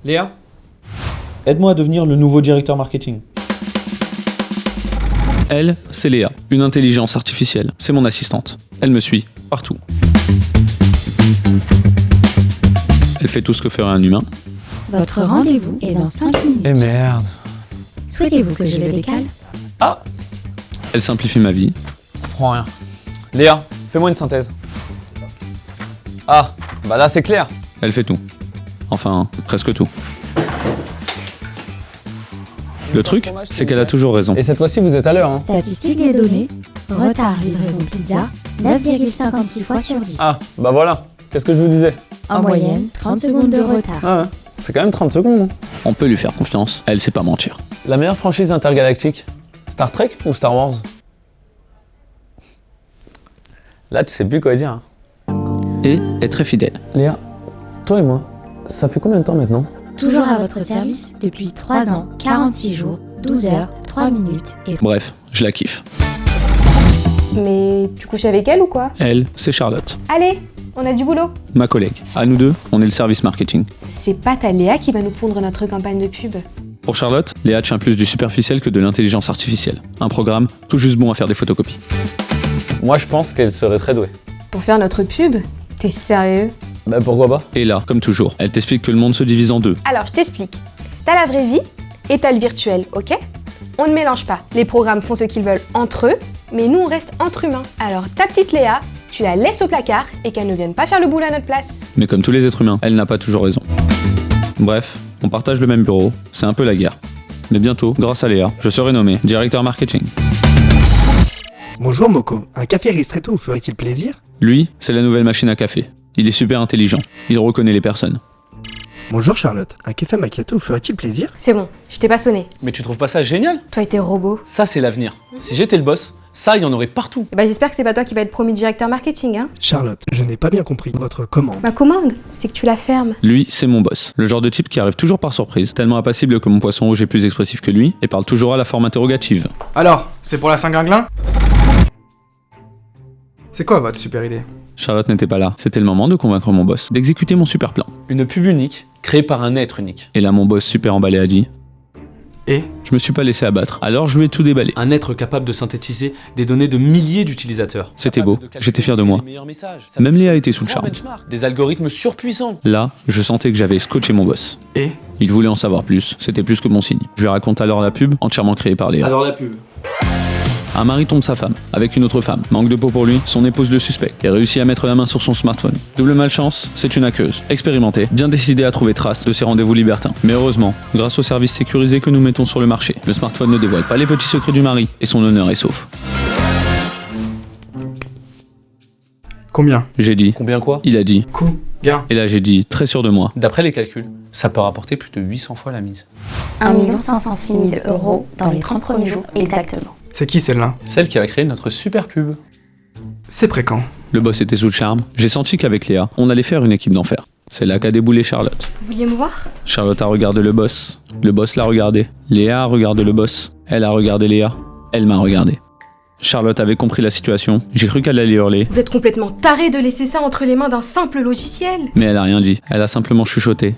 Léa, aide-moi à devenir le nouveau directeur marketing. Elle, c'est Léa, une intelligence artificielle. C'est mon assistante. Elle me suit partout. Elle fait tout ce que ferait un humain. Votre rendez-vous est dans 5 minutes. Eh merde. Souhaitez-vous que je le décale? Ah. Elle simplifie ma vie. Je comprends rien. Léa, fais-moi une synthèse. Ah, bah là c'est clair. Elle fait tout. Enfin, presque tout. Le truc, c'est qu'elle a toujours raison. Et cette fois-ci vous êtes à l'heure, hein. Statistique des données. Retard livraison pizza, 9,56 fois sur 10. Ah, bah voilà. Qu'est-ce que je vous disais? En moyenne, 30 secondes de retard. Ah ouais, c'est quand même 30 secondes. Hein. On peut lui faire confiance. Elle sait pas mentir. La meilleure franchise intergalactique, Star Trek ou Star Wars? Là tu sais plus quoi dire. Hein. Et est très fidèle. Léa, toi et moi, ça fait combien de temps maintenant? Toujours à votre service depuis 3 ans, 46 jours, 12 heures, 3 minutes et... Bref, je la kiffe. Mais tu couches avec elle ou quoi? Elle, c'est Charlotte, Allez, on a du boulot. ma collègue. À nous deux, on est le service marketing. C'est pas ta Léa qui va nous pondre notre campagne de pub. Pour Charlotte, Léa tient plus du superficiel que de l'intelligence artificielle. Un programme tout juste bon à faire des photocopies. Moi je pense qu'elle serait très douée. Pour faire notre pub? T'es sérieux? Bah pourquoi pas? Et là, comme toujours, elle t'explique que le monde se divise en deux. Alors, je t'explique. T'as la vraie vie et t'as le virtuel, ok? On ne mélange pas. Les programmes font ce qu'ils veulent entre eux, mais nous on reste entre humains. Alors ta petite Léa, tu la laisses au placard et qu'elle ne vienne pas faire le boulot à notre place. Mais comme tous les êtres humains, elle n'a pas toujours raison. Bref, on partage le même bureau, c'est un peu la guerre. Mais bientôt, grâce à Léa, je serai nommé directeur marketing. Bonjour Moko, un café ristretto vous ferait-il plaisir? Lui, c'est la nouvelle machine à café. Il est super intelligent, il reconnaît les personnes. Bonjour Charlotte, un café macchiato vous ferait-il plaisir? C'est bon, je t'ai pas sonné. Mais tu trouves pas ça génial? Toi et tes robots. Ça, c'est l'avenir. Si j'étais le boss, ça, il y en aurait partout. Et bah j'espère que c'est pas toi qui va être promu directeur marketing, hein? Charlotte, je n'ai pas bien compris votre commande. Ma commande, c'est que tu la fermes. Lui, c'est mon boss. Le genre de type qui arrive toujours par surprise, tellement impassible que mon poisson rouge est plus expressif que lui, et parle toujours à la forme interrogative. Alors, c'est pour la Saint-Glinglin? C'est quoi votre super idée? Charlotte n'était pas là. C'était le moment de convaincre mon boss, d'exécuter mon super plan. Une pub unique, créée par un être unique. Et là, mon boss, super emballé, a dit... Et? Je me suis pas laissé abattre, alors je lui ai tout déballé. Un être capable de synthétiser des données de milliers d'utilisateurs. C'était beau, j'étais fier de moi. Même Léa était sous le charme. Des algorithmes surpuissants. Là, je sentais que j'avais scotché mon boss. Et? Il voulait en savoir plus, c'était plus que bon signe. Je lui raconte alors la pub, entièrement créée par Léa. Alors la pub. Un mari trompe sa femme, avec une autre femme. Manque de peau pour lui, son épouse le suspecte et réussit à mettre la main sur son smartphone. Double malchance, c'est une hackeuse. Expérimentée, bien décidée à trouver trace de ses rendez-vous libertins. Mais heureusement, grâce aux services sécurisés que nous mettons sur le marché, le smartphone ne dévoile pas les petits secrets du mari et son honneur est sauf. Combien? J'ai dit. Combien quoi? Il a dit. Bien. Et là j'ai dit, très sûr de moi. D'après les calculs, ça peut rapporter plus de 800 fois la mise. 1 506 000 € dans les 30 premiers jours exactement. C'est qui celle-là? Celle qui va créer notre super pub. C'est prêt quand? Le boss était sous le charme. J'ai senti qu'avec Léa, on allait faire une équipe d'enfer. C'est là qu'a déboulé Charlotte. Vous vouliez me voir? Charlotte a regardé le boss l'a regardé. Léa a regardé le boss, elle a regardé Léa, elle m'a regardé. Charlotte avait compris la situation, j'ai cru qu'elle allait hurler, Vous êtes complètement taré de laisser ça entre les mains d'un simple logiciel. mais elle a rien dit, elle a simplement chuchoté.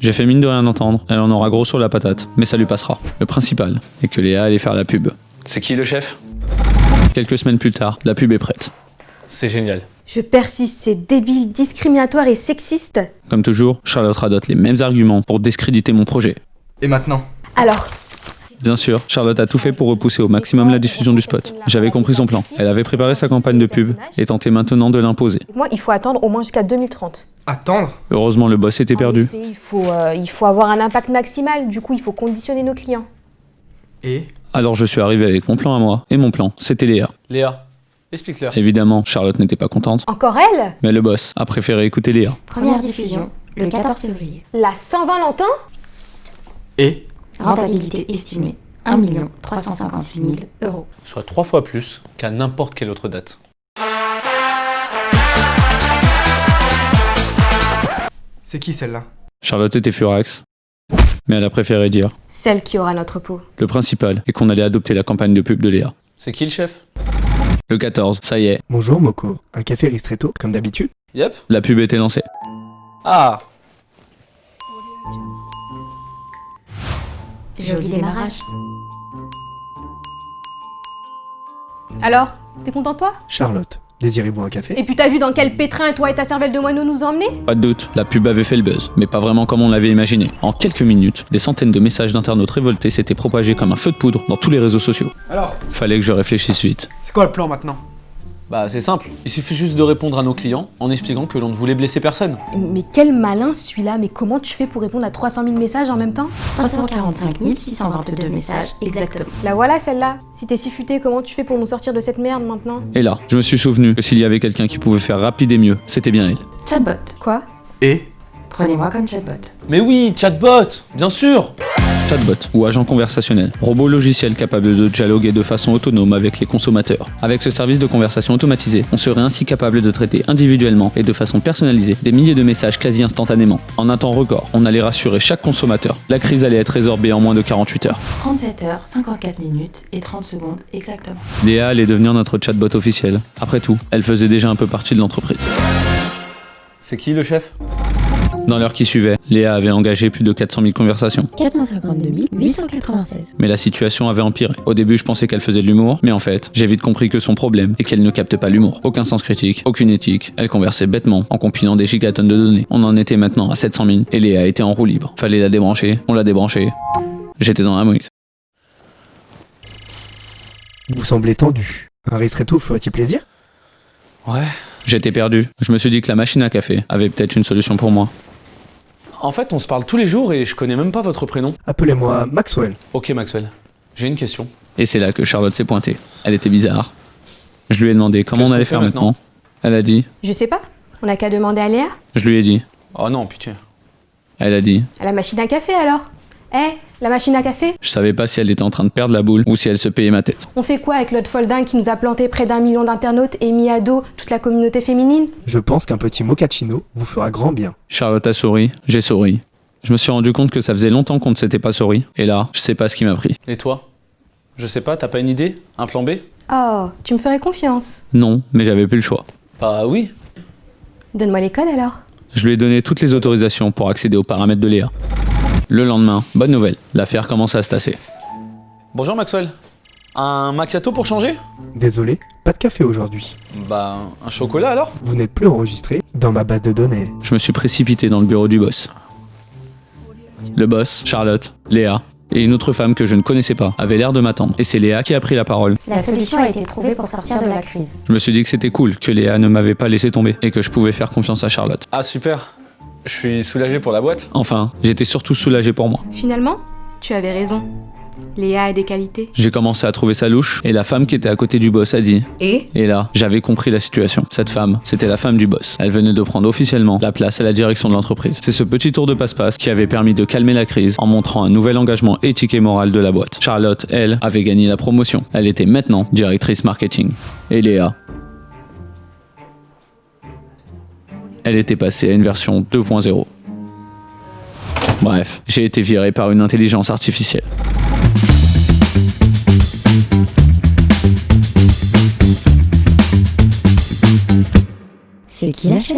J'ai fait mine de rien entendre, elle en aura gros sur la patate, mais ça lui passera. Le principal est que Léa allait faire la pub. C'est qui le chef? Quelques semaines plus tard, la pub est prête. C'est génial. Je persiste, c'est débile, discriminatoire et sexiste. Comme toujours, Charlotte radote les mêmes arguments pour discréditer mon projet. Et maintenant? Alors, Bien sûr, Charlotte a tout fait pour repousser au maximum la diffusion du spot. J'avais compris son plan. Elle avait préparé sa campagne de pub et tentait maintenant de l'imposer. moi, il faut attendre au moins jusqu'à 2030. Attendre? Heureusement, le boss était perdu. En effet, il faut avoir un impact maximal, du coup, il faut conditionner nos clients. Et? Alors je suis arrivé avec mon plan à moi, et mon plan, c'était Léa. Léa, explique-leur. Évidemment, Charlotte n'était pas contente, Encore elle? mais le boss a préféré écouter Léa. Première diffusion, le 14 février. La Saint-Valentin? Et? Rentabilité estimée, 1 356 000 €. Soit 3 fois plus qu'à n'importe quelle autre date. C'est qui celle-là? Charlotte était furax, mais elle a préféré dire. Celle qui aura notre peau. Le principal est qu'on allait adopter la campagne de pub de Léa. C'est qui le chef? Le 14, ça y est, Bonjour Moko, un café ristretto comme d'habitude? Yep. la pub était lancée. Ah! Joli démarrage. Alors, t'es content toi? Charlotte, désirez-vous un café? Et puis t'as vu dans quel pétrin toi et ta cervelle de moineau nous emmener? Pas de doute, la pub avait fait le buzz, mais pas vraiment comme on l'avait imaginé. En quelques minutes, des centaines de messages d'internautes révoltés s'étaient propagés comme un feu de poudre dans tous les réseaux sociaux. Alors, Fallait que je réfléchisse vite. c'est quoi le plan maintenant? Bah c'est simple, il suffit juste de répondre à nos clients en expliquant que l'on ne voulait blesser personne. Mais quel malin celui-là, mais comment tu fais pour répondre à 300 000 messages en même temps? 345 622 messages exactement. La voilà celle-là. Si t'es si futé, comment tu fais pour nous sortir de cette merde maintenant? Et là, je me suis souvenu que s'il y avait quelqu'un qui pouvait faire rapider mieux, c'était bien elle. Chatbot. Quoi? Et Prenez-moi comme chatbot. Mais oui, chatbot, bien sûr. Chatbot ou agent conversationnel, robot logiciel capable de dialoguer de façon autonome avec les consommateurs. Avec ce service de conversation automatisé, on serait ainsi capable de traiter individuellement et de façon personnalisée des milliers de messages quasi instantanément. En un temps record, on allait rassurer chaque consommateur. La crise allait être résorbée en moins de 48 heures. 37 heures, 54 minutes et 30 secondes exactement. Léa allait devenir notre chatbot officiel. Après tout, elle faisait déjà un peu partie de l'entreprise. C'est qui le chef? Dans l'heure qui suivait, Léa avait engagé plus de 400 000 conversations. 452 896. Mais la situation avait empiré. Au début, je pensais qu'elle faisait de l'humour, mais en fait, j'ai vite compris que son problème est qu'elle ne capte pas l'humour. Aucun sens critique, aucune éthique. Elle conversait bêtement, en compilant des gigatonnes de données. On en était maintenant à 700 000, et Léa était en roue libre. Fallait la débrancher, on l'a débranchée. J'étais dans la mouise. Vous semblez tendu. Un ristretto ferait-il plaisir? Ouais. J'étais perdu. Je me suis dit que la machine à café avait peut-être une solution pour moi. En fait, on se parle tous les jours et je connais même pas votre prénom. Appelez-moi Maxwell. Ok Maxwell, j'ai une question. Et c'est là que Charlotte s'est pointée. Elle était bizarre. Je lui ai demandé comment Qu'est-ce on allait qu'on fait faire maintenant. Elle a dit. Je sais pas. On a qu'à demander à Léa. Je lui ai dit. Oh non, pitié. Elle a dit. À la machine à café alors. La machine à café? Je savais pas si elle était en train de perdre la boule ou si elle se payait ma tête. On fait quoi avec l'autre folding qui nous a planté près d'1 million d'internautes et mis à dos toute la communauté féminine? Je pense qu'un petit mochaccino vous fera grand bien. Charlotte a souri, j'ai souri. Je me suis rendu compte que ça faisait longtemps qu'on ne s'était pas souri. Et là, je sais pas ce qui m'a pris. Et toi? Je sais pas, t'as pas une idée? Un plan B? Oh, tu me ferais confiance. Non, mais j'avais plus le choix. Bah oui. Donne-moi les codes alors. Je lui ai donné toutes les autorisations pour accéder aux paramètres de Léa. Le lendemain, bonne nouvelle, l'affaire commençait à se tasser. Bonjour Maxwell. Un macchiato pour changer? Désolé, pas de café aujourd'hui. Bah, un chocolat alors? Vous n'êtes plus enregistré dans ma base de données. Je me suis précipité dans le bureau du boss. Le boss, Charlotte, Léa et une autre femme que je ne connaissais pas avaient l'air de m'attendre. Et c'est Léa qui a pris la parole. La solution a été trouvée pour sortir de la crise. Je me suis dit que c'était cool, que Léa ne m'avait pas laissé tomber et que je pouvais faire confiance à Charlotte. Ah super. Je suis soulagé pour la boîte. Enfin, j'étais surtout soulagé pour moi. Finalement, tu avais raison. Léa a des qualités. J'ai commencé à trouver ça louche et la femme qui était à côté du boss a dit. Et là, j'avais compris la situation. Cette femme, c'était la femme du boss. Elle venait de prendre officiellement la place à la direction de l'entreprise. C'est ce petit tour de passe-passe qui avait permis de calmer la crise en montrant un nouvel engagement éthique et moral de la boîte. Charlotte, elle, avait gagné la promotion. Elle était maintenant directrice marketing. Et Léa, elle était passée à une version 2.0. Bref, j'ai été viré par une intelligence artificielle. C'est qui la chef?